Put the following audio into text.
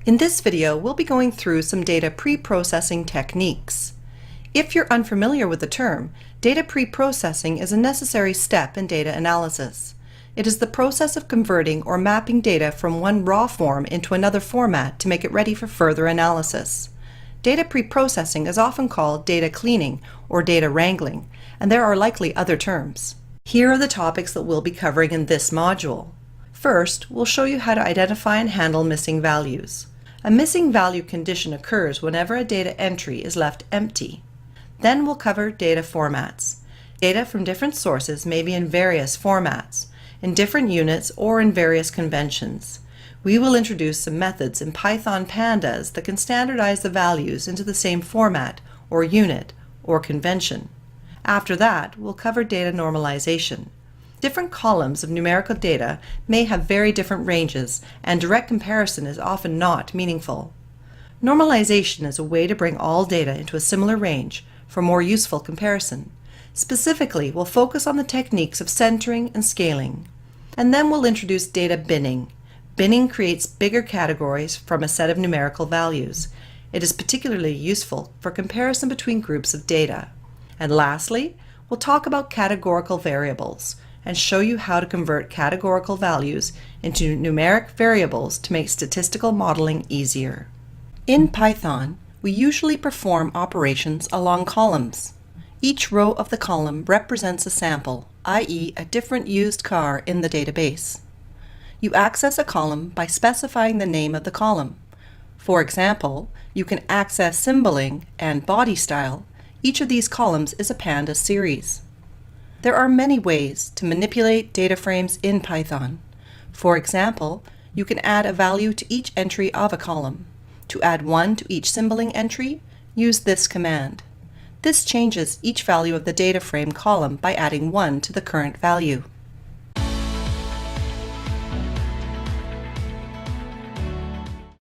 In this video, we'll be going through some data pre-processing techniques. If you're unfamiliar with the term, data pre-processing is a necessary step in data analysis. It is the process of converting or mapping data from one raw form into another format to make it ready for further analysis. Data pre-processing is often called data cleaning or data wrangling, and there are likely other terms. Here are the topics that we'll be covering in this module. First, we'll show you how to identify and handle missing values. A missing value condition occurs whenever a data entry is left empty. Then we'll cover data formats. Data from different sources may be in various formats, in different units, or in various conventions. We will introduce some methods in Python pandas that can standardize the values into the same format, or unit, or convention. After that, we'll cover data normalization. Different columns of numerical data may have very different ranges, and direct comparison is often not meaningful. Normalization is a way to bring all data into a similar range for more useful comparison. Specifically, we'll focus on the techniques of centering and scaling. And then we'll introduce data binning. Binning creates bigger categories from a set of numerical values. It is particularly useful for comparison between groups of data. And lastly, we'll talk about categorical variables and show you how to convert categorical values into numeric variables to make statistical modeling easier. In Python, we usually perform operations along columns. Each row of the column represents a sample, i.e., a different used car in the database. You access a column by specifying the name of the column. For example, you can access symboling and body style. Each of these columns is a pandas series. There are many ways to manipulate data frames in Python. For example, you can add a value to each entry of a column. To add one to each symboling entry, use this command. This changes each value of the data frame column by adding one to the current value.